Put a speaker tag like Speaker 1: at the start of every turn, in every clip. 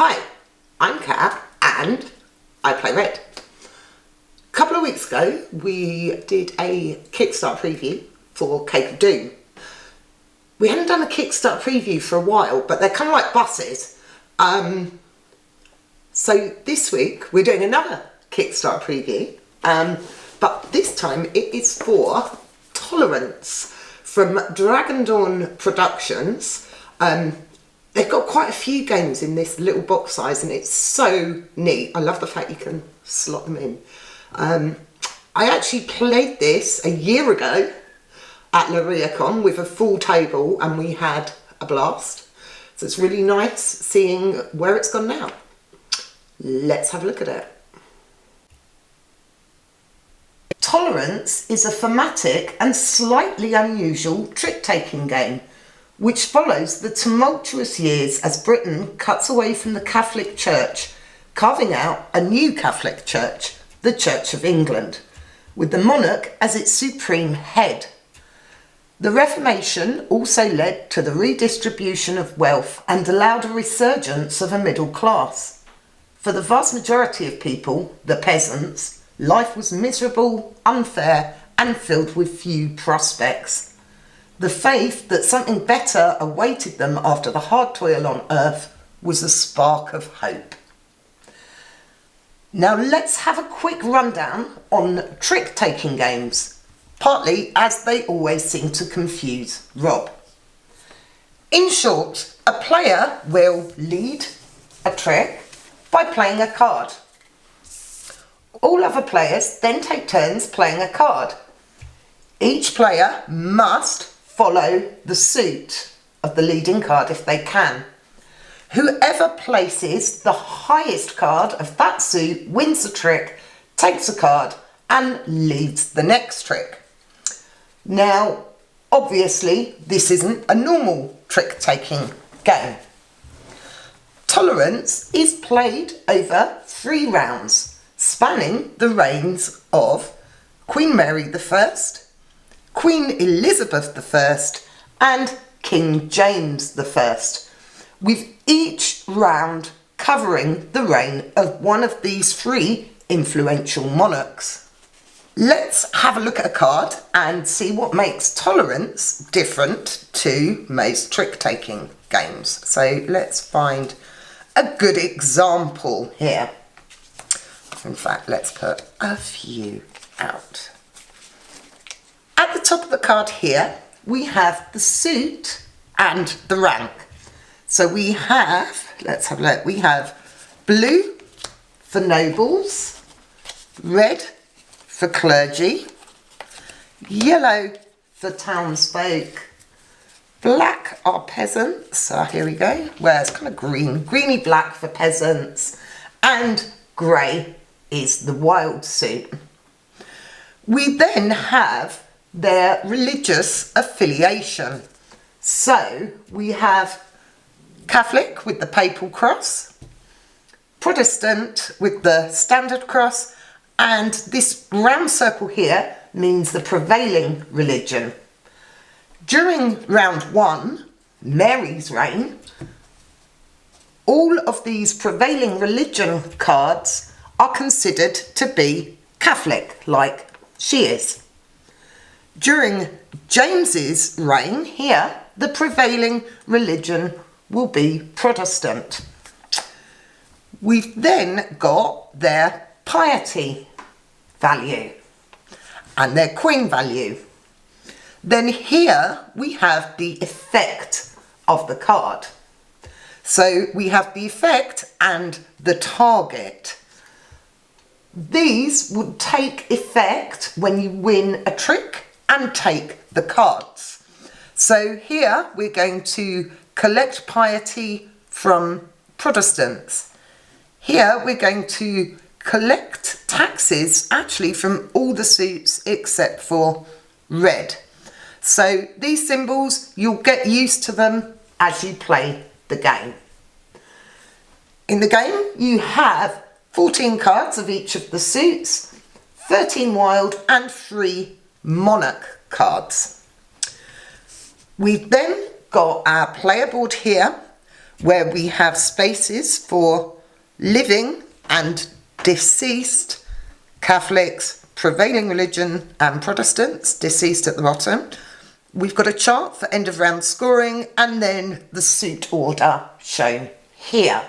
Speaker 1: Hi, I'm Kat and I play Red. A couple of weeks ago we did a Kickstarter preview for Cake of Doom. We hadn't done a Kickstarter preview for a while, but they're kind of like buses. So this week we're doing another Kickstarter preview, but this time it is for Tolerance from Dragon Dawn Productions. They've got quite a few games in this little box size and it's so neat. I love the fact you can slot them in. I actually played this a year ago at LaRiacon with a full table and we had a blast. So it's really nice seeing where it's gone now. Let's have a look at it. Tolerance is a thematic and slightly unusual trick-taking game which follows the tumultuous years as Britain cuts away from the Catholic Church, carving out a new Catholic Church, the Church of England, with the monarch as its supreme head. The Reformation also led to the redistribution of wealth and allowed a resurgence of a middle class. For the vast majority of people, the peasants, life was miserable, unfair, and filled with few prospects. The faith that something better awaited them after the hard toil on earth was a spark of hope. Now let's have a quick rundown on trick-taking games, partly as they always seem to confuse Rob. In short, a player will lead a trick by playing a card. All other players then take turns playing a card. Each player must follow the suit of the leading card if they can. Whoever places the highest card of that suit wins the trick, takes a card and leads the next trick. Now, obviously, this isn't a normal trick-taking game. Tolerance is played over 3 rounds, spanning the reigns of Queen Mary I, Queen Elizabeth I and King James I, with each round covering the reign of one of these 3 influential monarchs. Let's have a look at a card and see what makes Tolerance different to most trick-taking games. So let's find a good example here. In fact, let's put a few out. At the top of the card here, we have the suit and the rank. So we have, let's have a look, we have blue for nobles, red for clergy, yellow for townsfolk, black are peasants, so here we go, where it's kind of green, greeny black for peasants, and grey is the wild suit. We then have their religious affiliation. So we have Catholic with the papal cross, Protestant with the standard cross, and this round circle here means the prevailing religion. During round 1, Mary's reign, all of these prevailing religion cards are considered to be Catholic, like she is. During James's reign here, the prevailing religion will be Protestant. We've then got their piety value and their queen value. Then here we have the effect of the card. So we have the effect and the target. These would take effect when you win a trick and take the cards. So here we're going to collect piety from Protestants. Here we're going to collect taxes actually from all the suits except for red. So these symbols, you'll get used to them as you play the game. In the game you have 14 cards of each of the suits, 13 wild and 3 monarch cards. We've then got our player board here where we have spaces for living and deceased, Catholics, prevailing religion and Protestants, deceased at the bottom. We've got a chart for end of round scoring and then the suit order shown here.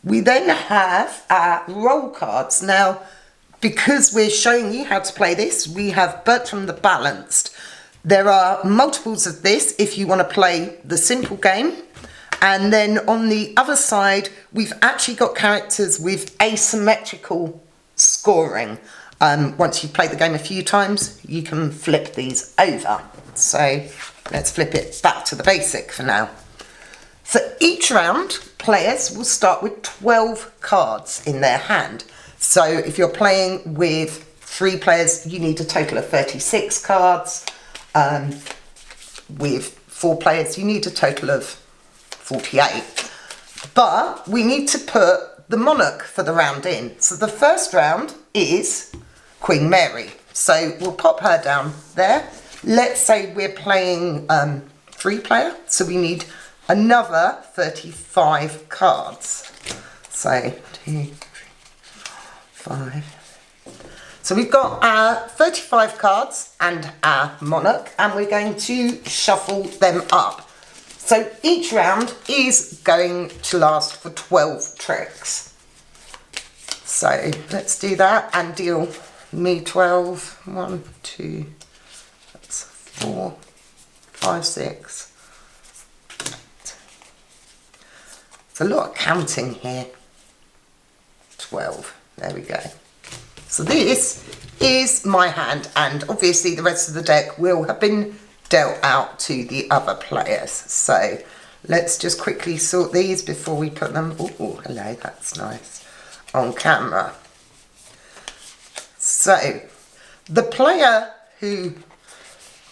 Speaker 1: We then have our roll cards. Now, because we're showing you how to play this, we have Bertram the Balanced. There are multiples of this if you want to play the simple game. And then on the other side, we've actually got characters with asymmetrical scoring. Once you've played the game a few times, you can flip these over. So let's flip it back to the basic for now. For each round, players will start with 12 cards in their hand. So if you're playing with 3 players, you need a total of 36 cards. With 4 players, you need a total of 48. But we need to put the monarch for the round in. So the first round is Queen Mary. So we'll pop her down there. Let's say we're playing 3-player, so we need another 35 cards. So 2, 3, 4, 5. So we've got our 35 cards and our monarch, and we're going to shuffle them up. So each round is going to last for 12 tricks. So let's do that and deal me 12. 1, 2, that's 4, 5, 6. It's a lot of counting here. 12. There we go. So this is my hand, and obviously the rest of the deck will have been dealt out to the other players. So let's just quickly sort these before we put them, oh hello, that's nice, on camera. So the player who,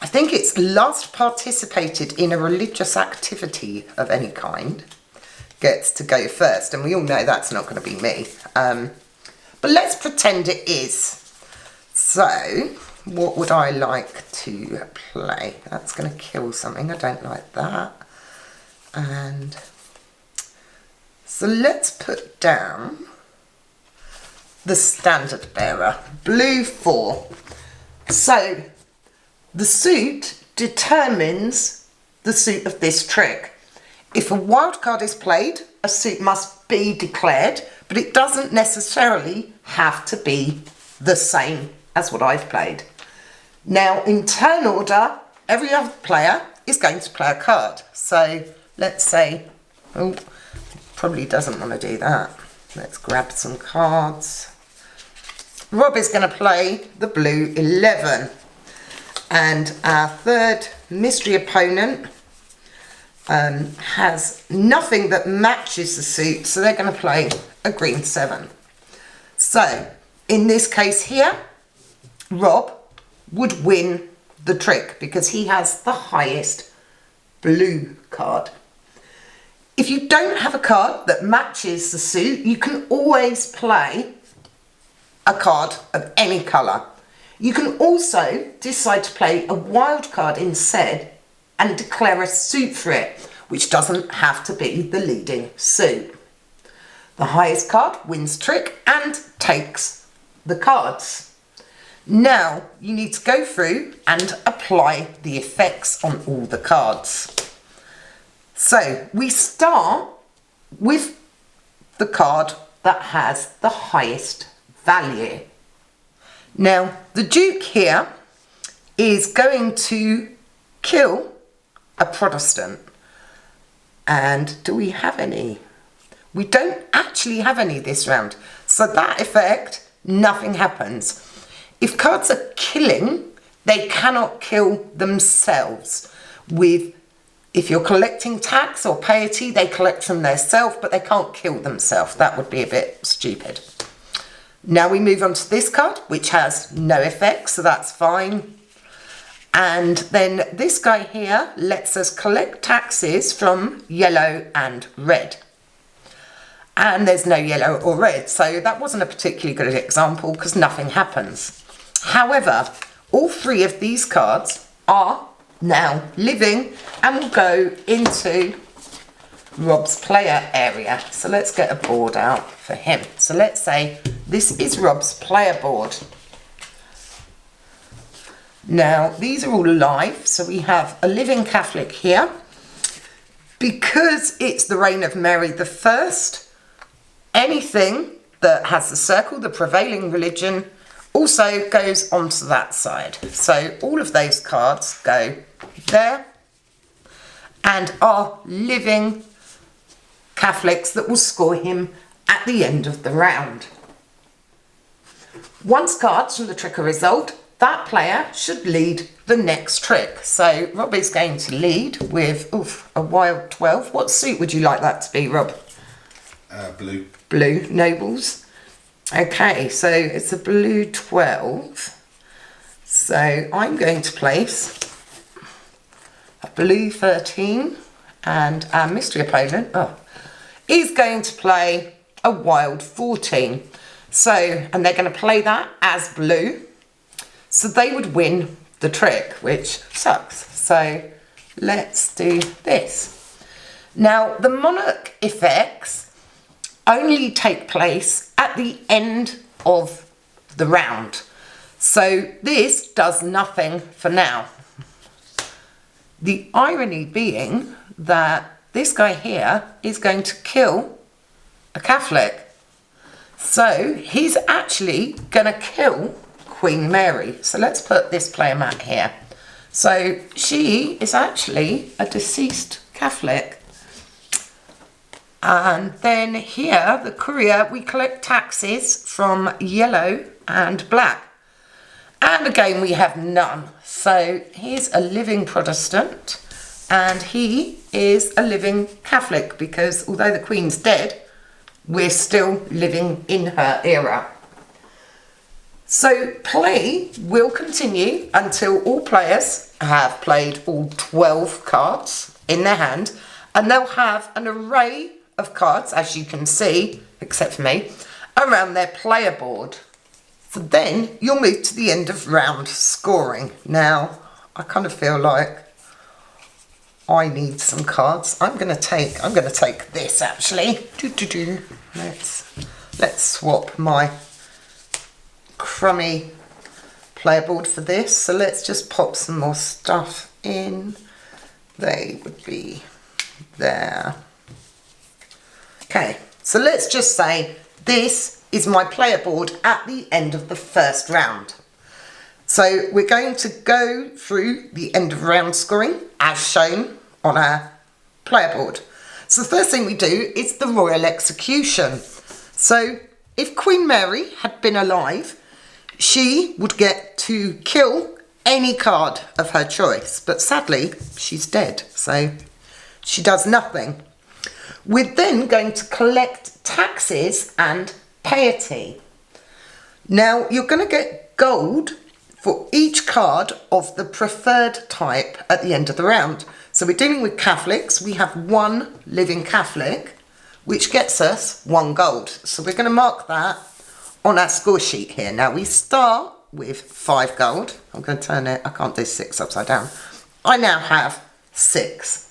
Speaker 1: I think it's last participated in a religious activity of any kind, gets to go first, and we all know that's not going to be me. But let's pretend it is. So, what would I like to play? That's going to kill something. I don't like that. And so let's put down the standard bearer. Blue 4. So, the suit determines the suit of this trick. If a wild card is played, a suit must be declared, but it doesn't necessarily have to be the same as what I've played. Now, in turn order, every other player is going to play a card. So let's say, oh, probably doesn't want to do that. Let's grab some cards. Rob is going to play the blue 11. And our third mystery opponent has nothing that matches the suit, so they're going to play a green 7. So, in this case here, Rob would win the trick because he has the highest blue card. If you don't have a card that matches the suit, you can always play a card of any colour. You can also decide to play a wild card instead and declare a suit for it, which doesn't have to be the leading suit. The highest card wins trick and takes the cards. Now you need to go through and apply the effects on all the cards. So we start with the card that has the highest value. Now the Duke here is going to kill a Protestant. And do we have any? We don't actually have any this round. So that effect, nothing happens. If cards are killing, they cannot kill themselves. If you're collecting tax or piety, they collect from their self, but they can't kill themselves. That would be a bit stupid. Now we move on to this card, which has no effect, so that's fine. And then this guy here lets us collect taxes from yellow and red. And there's no yellow or red, so that wasn't a particularly good example because nothing happens. However, all 3 of these cards are now living and will go into Rob's player area. So let's get a board out for him. So let's say this is Rob's player board. Now, these are all alive, so we have a living Catholic here. Because it's the reign of Mary the First, anything that has the circle, the prevailing religion, also goes onto that side. So all of those cards go there and are living Catholics that will score him at the end of the round. Once cards from the trick are resolved, that player should lead the next trick. So Rob is going to lead with a wild 12. What suit would you like that to be, Rob?
Speaker 2: Blue.
Speaker 1: Blue, nobles. Okay, so it's a blue 12. So I'm going to place a blue 13, and our mystery opponent is going to play a wild 14. So, and they're going to play that as blue. So they would win the trick, which sucks. So let's do this. Now, the monarch effects only take place at the end of the round. So this does nothing for now. The irony being that this guy here is going to kill a Catholic. So he's actually going to kill Queen Mary. So let's put this player mat here. So she is actually a deceased Catholic. And then here, the courier, we collect taxes from yellow and black. And again, we have none. So he's a living Protestant and he is a living Catholic, because although the Queen's dead, we're still living in her era. So play will continue until all players have played all 12 cards in their hand, and they'll have an array of cards, as you can see, except for me, around their player board. So then you'll move to the end of round scoring. Now, I kind of feel like I need some cards. I'm going to take this actually. Let's swap my crummy player board for this. So let's just pop some more stuff in. They would be there. Okay, so let's just say this is my player board at the end of the first round. So we're going to go through the end of round scoring as shown on our player board. So the first thing we do is the royal execution. So if Queen Mary had been alive, she would get to kill any card of her choice, but sadly she's dead, so she does nothing. We're then going to collect taxes and piety. Now you're going to get gold for each card of the preferred type at the end of the round. So we're dealing with Catholics. We have one living Catholic, which gets us 1 gold. So we're going to mark that on our score sheet here. Now we start with 5 gold. I'm going to turn it, I can't do 6 upside down. I now have 6.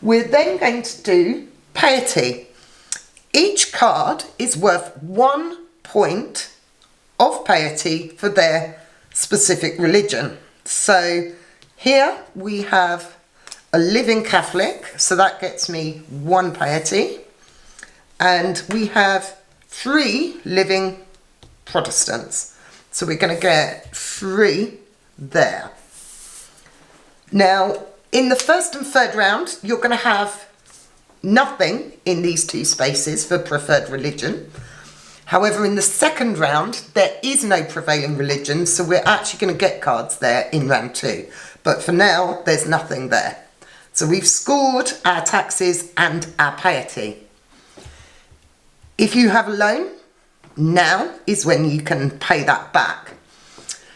Speaker 1: We're then going to do piety. Each card is worth 1 point of piety for their specific religion. So here we have a living Catholic, so that gets me 1 piety. And we have 3 living Protestants. So we're going to get 3 there. Now, in the first and third round, you're going to have nothing in these 2 spaces for preferred religion. However, in the second round, there is no prevailing religion, so we're actually going to get cards there in round 2. But for now, there's nothing there. So we've scored our taxes and our piety. If you have a loan, now is when you can pay that back.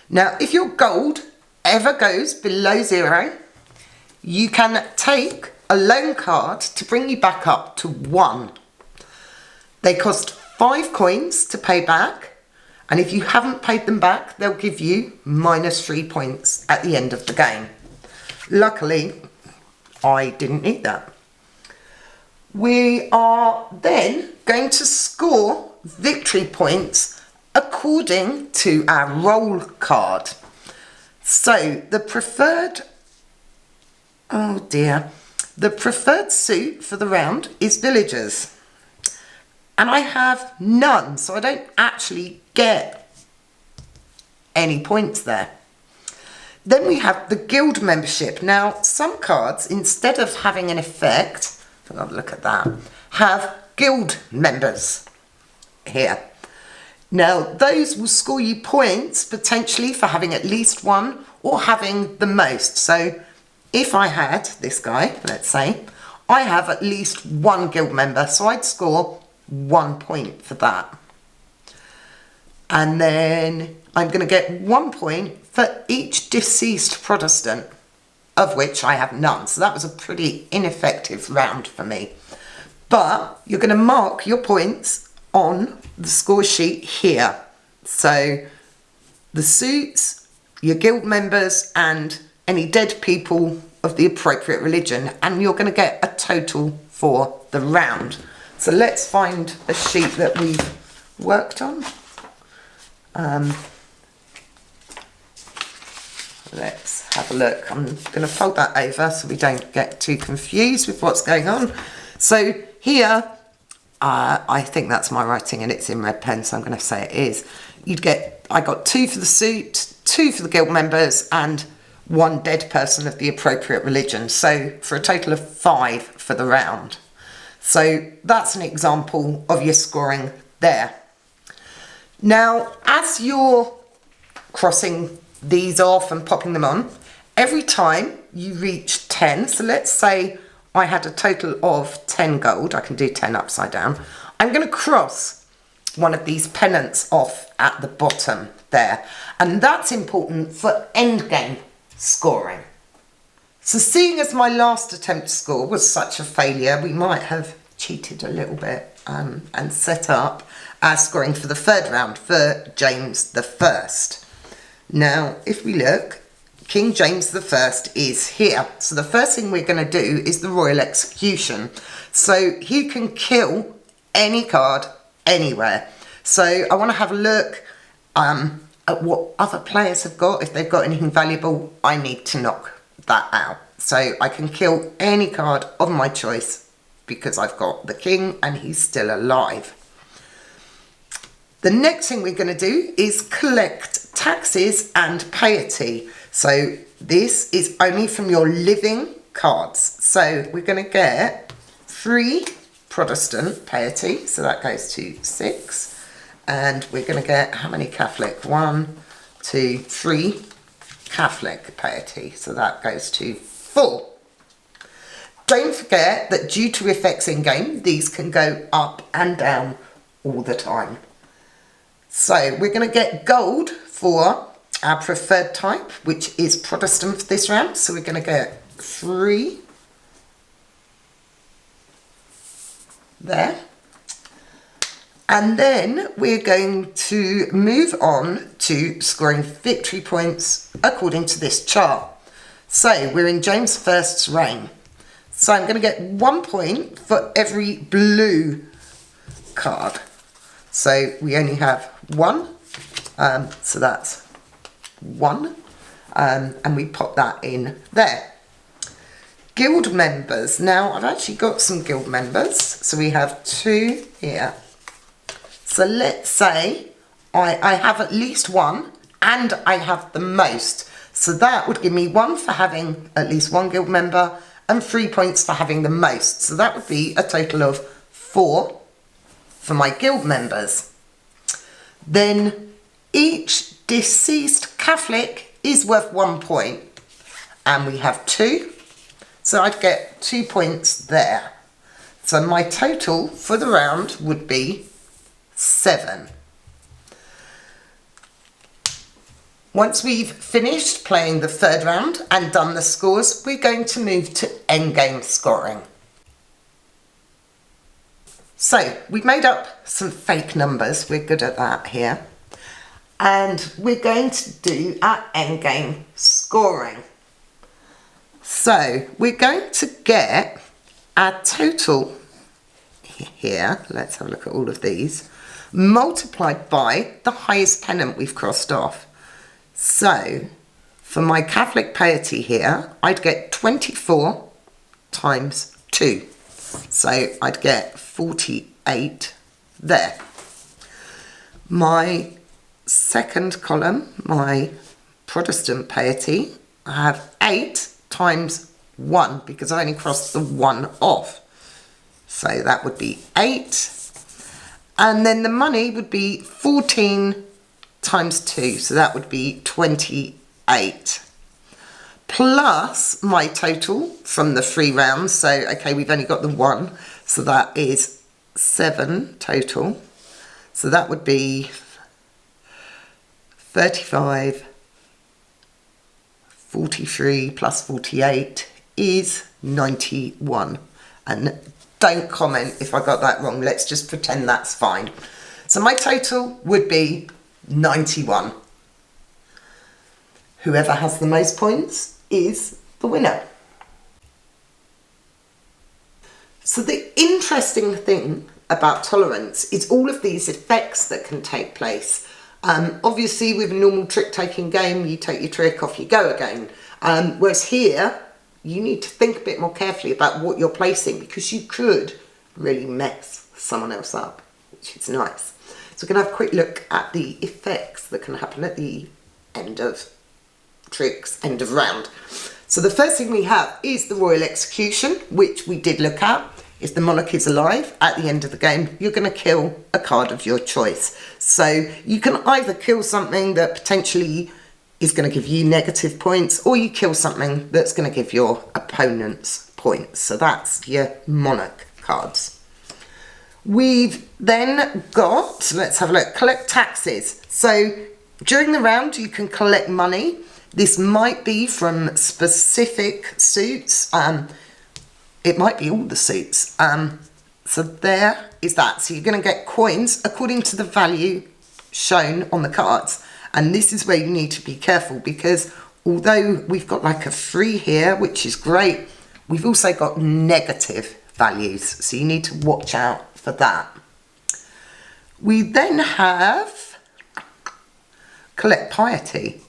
Speaker 1: Now, if your gold ever goes below 0, you can take a loan card to bring you back up to 1. They cost 5 coins to pay back, and if you haven't paid them back, they'll give you -3 points at the end of the game. Luckily, I didn't need that. we are then going to score victory points according to our roll card. So the preferred suit for the round is villagers. And I have none, so I don't actually get any points there. Then we have the guild membership. Now, some cards, instead of having an effect, I'll have a look at that, have guild members here. Now, those will score you points potentially for having at least one or having the most. So if I had this guy, let's say, I have at least one guild member, so I'd score 1 point for that. And then I'm going to get 1 point for each deceased Protestant, of which I have none. So that was a pretty ineffective round for me. But you're going to mark your points on the score sheet here. So the suits, your guild members, and any dead people of the appropriate religion, and you're going to get a total for the round. So let's find a sheet that we've worked on. Let's have a look. I'm going to fold that over so we don't get too confused with what's going on. So here, I think that's my writing and it's in red pen, so I'm going to say it is. I got 2 for the suit, 2 for the guild members, and 1 dead person of the appropriate religion. So for a total of 5 for the round. So that's an example of your scoring there. Now, as you're crossing these off and popping them on, every time you reach 10, so let's say I had a total of 10 gold, I can do 10 upside down, I'm going to cross one of these pennants off at the bottom there. And that's important for endgame scoring. So seeing as my last attempt to score was such a failure, we might have cheated a little bit and set up our scoring for the 3rd round for James I. Now, if we look, King James I is here. So the first thing we're going to do is the royal execution. So he can kill any card anywhere. So I want to have a look at what other players have got. If they've got anything valuable, I need to knock that out. So I can kill any card of my choice because I've got the king and he's still alive. The next thing we're going to do is collect taxes and piety. So this is only from your living cards. So we're going to get 3 Protestant piety. So that goes to 6. And we're going to get how many Catholic? 1, 2, 3 Catholic piety. So that goes to 4. Don't forget that due to effects in game, these can go up and down all the time. So we're going to get gold for our preferred type, which is Protestant for this round. So we're going to get 3 there. And then we're going to move on to scoring victory points according to this chart. So we're in James I's reign. So I'm going to get 1 point for every blue card. So we only have 1. So that's 1. And we pop that in there. Guild members. Now I've actually got some guild members. So we have 2 here. So let's say I have at least 1 and I have the most. So that would give me 1 for having at least 1 guild member and 3 points for having the most. So that would be a total of 4 for my guild members. Then each deceased Catholic is worth 1 point. And we have 2. So I'd get 2 points there. So my total for the round would be 7. Once we've finished playing the 3rd round and done the scores, we're going to move to endgame scoring. So we've made up some fake numbers, we're good at that here. And we're going to do our endgame scoring. So we're going to get our total here, let's have a look at all of these, multiplied by the highest pennant we've crossed off. So for my Catholic piety here, I'd get 24 times 2. So I'd get 48 there. My second column, my Protestant piety, I have 8 times 1 because I only crossed the 1 off. So that would be 8. And then the money would be 14 times 2. So that would be 28. Plus my total from the 3 rounds. So, okay, we've only got the 1. So that is 7 total. So that would be 35, 43 plus 48 is 91. And don't comment if I got that wrong. Let's just pretend that's fine. So my total would be 91. Whoever has the most points is the winner. So the interesting thing about tolerance is all of these effects that can take place. Obviously with a normal trick-taking game, you take your trick, off you go again. Whereas here, you need to think a bit more carefully about what you're placing because you could really mess someone else up, which is nice. So we're going to have a quick look at the effects that can happen at the end of tricks, end of round. So the first thing we have is the royal execution, which we did look at. If the monarch is alive at the end of the game, you're going to kill a card of your choice. So you can either kill something that potentially is going to give you negative points, or you kill something that's going to give your opponents points. So that's your monarch cards. We've then got, let's have a look, collect taxes. So during the round, you can collect money. This might be from specific suits. It might be all the suits. So there is that. So you're going to get coins according to the value shown on the cards. And this is where you need to be careful because although we've got like a 3 here, which is great, we've also got negative values. So you need to watch out for that. We then have collect piety.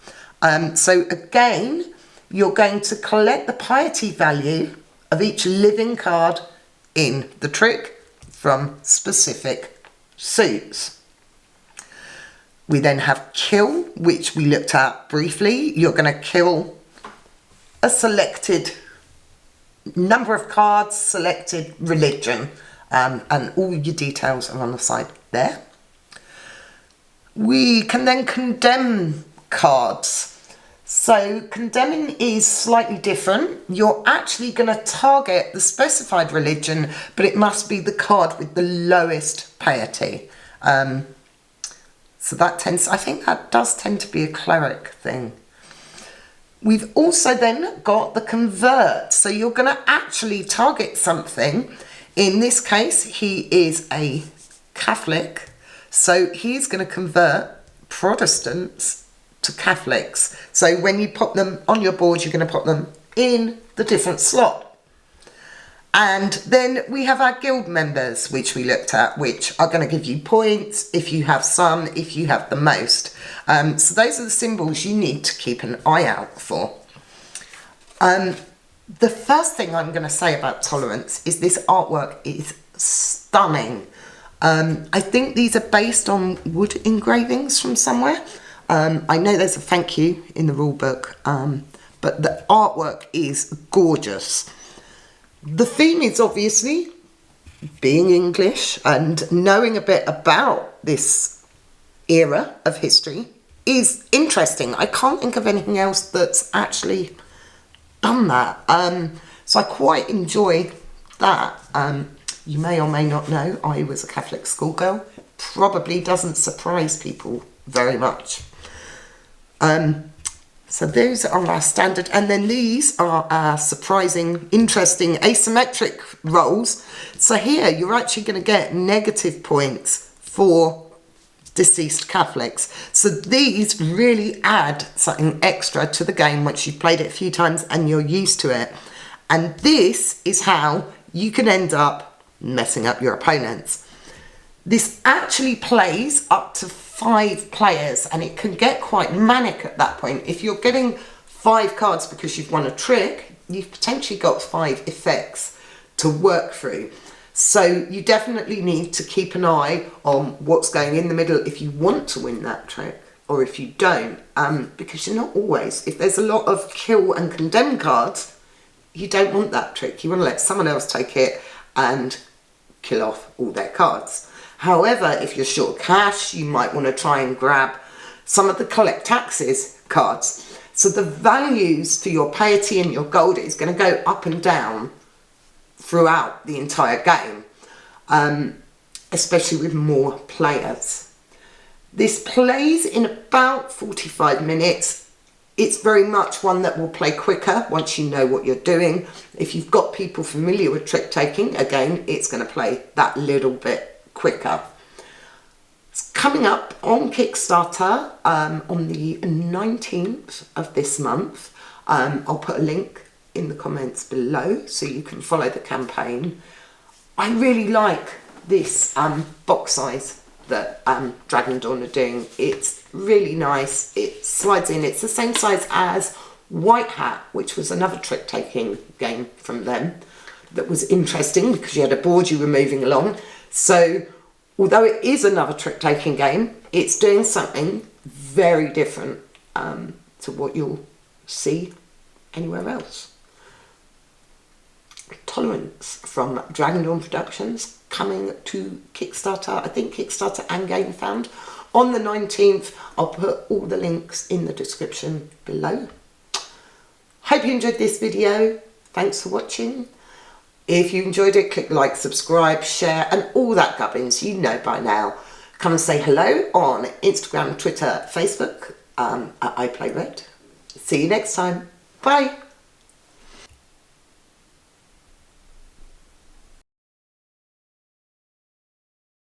Speaker 1: So again, you're going to collect the piety value of each living card in the trick from specific suits. We then have kill, which we looked at briefly. You're going to kill a selected number of cards, selected religion, and all your details are on the side there. We can then condemn cards. So condemning is slightly different. You're actually going to target the specified religion, but it must be the card with the lowest piety. So that tends, I think that does tend to be a cleric thing. We've also then got the convert. So you're going to actually target something. In this case, he is a Catholic. So he's going to convert Protestants to Catholics. So when you pop them on your board, you're going to pop them in the different slot. And then we have our guild members, which we looked at, which are going to give you points if you have some, if you have the most. So those are the symbols you need to keep an eye out for. The first thing I'm going to say about tolerance is this artwork is stunning. I think these are based on wood engravings from somewhere. I know there's a thank you in the rule book, but the artwork is gorgeous. The theme is obviously being English and knowing a bit about this era of history is interesting. I can't think of anything else that's actually done that. So I quite enjoy that. You may or may not know I was a Catholic schoolgirl. Probably doesn't surprise people very much. So those are our standard, and then these are our surprising, interesting, asymmetric rolls. So here you're actually going to get negative points for deceased Catholics. So these really add something extra to the game once you've played it a few times and you're used to it. And this is how you can end up messing up your opponents. This actually plays up to 5 players, and it can get quite manic at that point. If you're getting 5 cards because you've won a trick, you've potentially got 5 effects to work through. So you definitely need to keep an eye on what's going in the middle if you want to win that trick, or if you don't, because you're not always. If there's a lot of kill and condemn cards, you don't want that trick. You want to let someone else take it and kill off all their cards. However, if you're short cash, you might want to try and grab some of the collect taxes cards. So the values for your piety and your gold is going to go up and down throughout the entire game, especially with more players. This plays in about 45 minutes. It's very much one that will play quicker once you know what you're doing. If you've got people familiar with trick taking, again, it's going to play that little bit quicker. It's coming up on Kickstarter on the 19th of this month. I'll put a link in the comments below so you can follow the campaign. I really like this box size that Dragon Dawn are doing. It's really nice. It slides in. It's the same size as White Hat, which was another trick taking game from them that was interesting because you had a board you were moving along. So although it is another trick taking game, it's doing something very different to what you'll see anywhere else. Tolerance from Dragon Dawn Productions, coming to Kickstarter, I think Kickstarter and Gamefound on the 19th. I'll put all the links in the description below. Hope you enjoyed this video. Thanks for watching. If you enjoyed it, click like, subscribe, share, and all that gubbins you know by now. Come and say hello on Instagram, Twitter, Facebook at iPlayRed. See you next time. Bye.